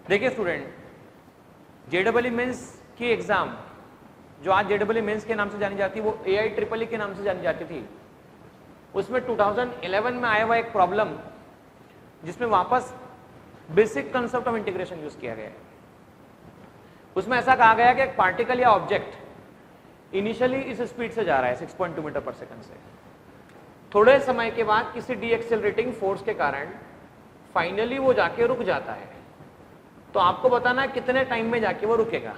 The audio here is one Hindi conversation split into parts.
देखिए स्टूडेंट, जेडबल मेंस की एग्जाम जो आज जेडबल मेंस के नाम से जानी जाती है वो AIEEE के नाम से जानी जाती थी। उसमें 2011 में आया हुआ एक प्रॉब्लम जिसमें वापस basic concept of integration use किया गया है। उसमें ऐसा कहा गया कि एक पार्टिकल या ऑब्जेक्ट इनिशियली इस स्पीड से जा रहा है 6.2 मीटर पर सेकंड से, थोड़े समय के बाद किसी डीएक्सेलरेटिंग फोर्स के कारण फाइनली वो जाके रुक जाता है। तो आपको बताना है कितने टाइम में जाके वो रुकेगा,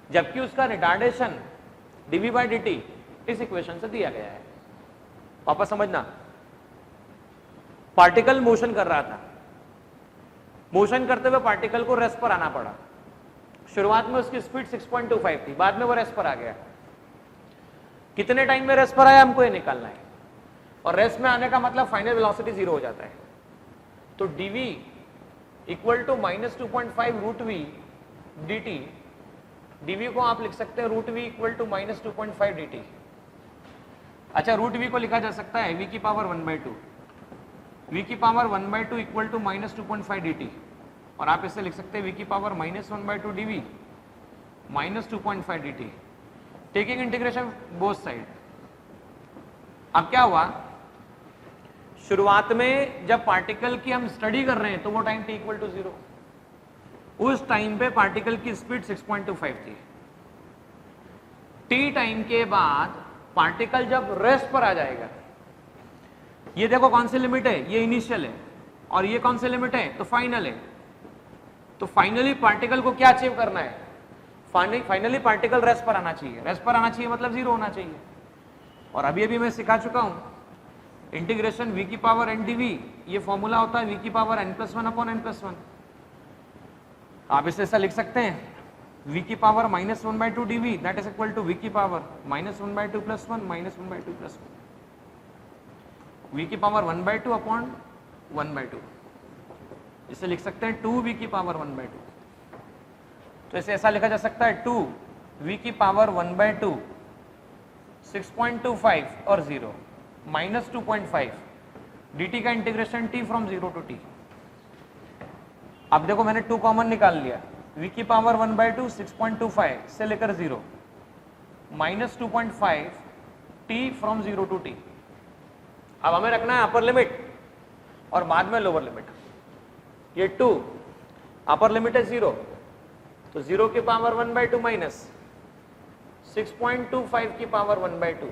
जबकि उसका रिटार्डेशन dv/dt इस इक्वेशन से दिया गया है। वापस समझना, पार्टिकल मोशन कर रहा था, मोशन करते हुए पार्टिकल को रेस्ट पर आना पड़ा। शुरुआत में उसकी स्पीड 6.25 थी, बाद में वो रेस्ट पर आ गया। कितने टाइम में रेस्ट पर आया हमको ये निकालना है, और रेस्ट में आने का मतलब फाइनल वेलोसिटी 0 हो जाता है। तो dv equal to -2.5 √v dt, dv को आप लिख सकते हैं √v इक्वल टू -2.5 dt। अच्छा, √v को लिखा जा सकता है v की पावर 1/2, v की पावर 1/2 इक्वल टू -2.5 dt, और आप इसे लिख सकते हैं v की power -1/2 dv -2.5 dt, taking integration both side. अब क्या हुआ, शुरुआत में जब पार्टिकल की हम स्टडी कर रहे हैं तो वो टाइम t इक्वल टू 0, उस टाइम पे पार्टिकल की स्पीड 6.25 थी। t टाइम के बाद पार्टिकल जब रेस्ट पर आ जाएगा, ये देखो कौन सी लिमिट है, ये इनिशियल है, और ये कौन सी लिमिट है, तो फाइनल है। तो फाइनली पार्टिकल को क्या अचीव करना है, फाइनली पार्टिकल रेस्ट पर आना चाहिए। रेस्ट पर आना चाहिए मतलब 0 होना चाहिए। और अभी मैं सिखा चुका हूं इंटीग्रेशन v की पावर n dv, ये फॉर्मूला होता है v की पावर n+1 अपॉन n+1। आप इसे ऐसा लिख सकते हैं v की power -1/2 dv that is equal to v की पावर -1/2 + 1 -1/2 + 1, v की पावर 1/2 अपॉन 1/2, इसे लिख सकते हैं 2v की पावर 1/2। तो इसे ऐसा लिखा जा सकता है 2v की पावर 1/2 6.25 और 0 -2.5 dt का integration t from 0 to t। अब देखो मैंने 2 कॉमन निकाल लिया, v की पावर 1/2 6.25 से लेकर 0 -2.5 t फ्रॉम 0 टू t। अब हमें रखना है अपर लिमिट और बाद में लोअर लिमिट। ये 2 अपर लिमिट है 0, तो 0 की पावर 1/2 माइनस 6.25 की पावर 1/2,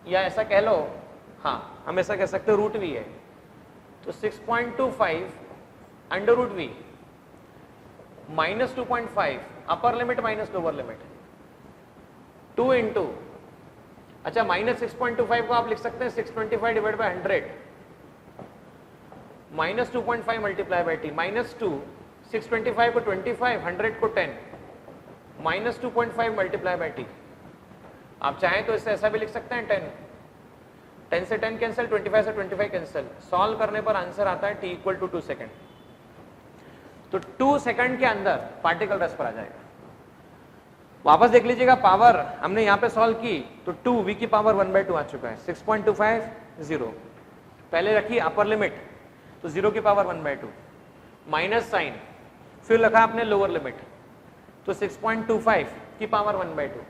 या ऐसा कह लो, हाँ हम ऐसा कह सकते हो √v है, तो 6.25 √v -2.5 upper limit minus lower limit 2 into, अच्छा -6.25 को आप लिख सकते हैं 625 divide by 100 -2.5 multiply by t -2, 625 को 25, 100 को 10 -2.5 मल्टीप्लाई बाय t। आप चाहें तो इसे ऐसा भी लिख सकते हैं 10 से 10 कैंसिल, 25 से 25 कैंसिल, सॉल्व करने पर आंसर आता है t इक्वल टू 2 सेकेंड। तो 2 सेकंड के अंदर पार्टिकल रेस्ट पर आ जाएगा। वापस देख लीजिएगा, पावर हमने यहाँ पे सॉल्व की तो 2v की पावर 1/2 आ चुका है, 6.25 0, पहले रखी अपर लिमिट तो 0 की पावर 1/2 माइनस साइन, फिर रखा आपने लोअर लिमिट तो 6.25 की पावर 1/2,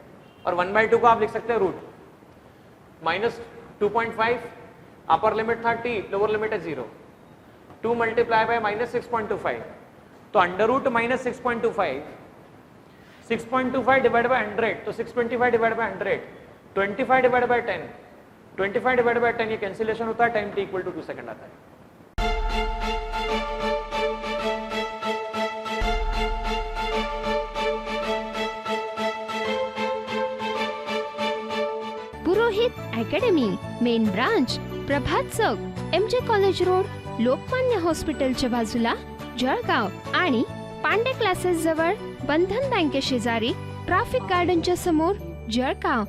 और 1/2 को आप लिख सकते हैं रूट -2.5 अपर लिमिट था t, लोअर लिमिट है 0, 2 मल्टीप्लाई बाय -6.25, तो अंडर रूट -6.25, 6.25 डिवाइड बाय 100 तो 625 divide by 100, 25 divide by 10, 25 divide by 10 ये कैंसिलेशन होता है, time t equal to 2 second आता है। Purohit academy, main branch Prabhat Chowk, MJ college road, Lokmanya हॉस्पिटलच्या बाजूला, जळगाव, आणि पांडे क्लासेस जवळ, बंधन बँके शेजारी, ट्रॅफिक गार्डनच्या समोर, जळगाव।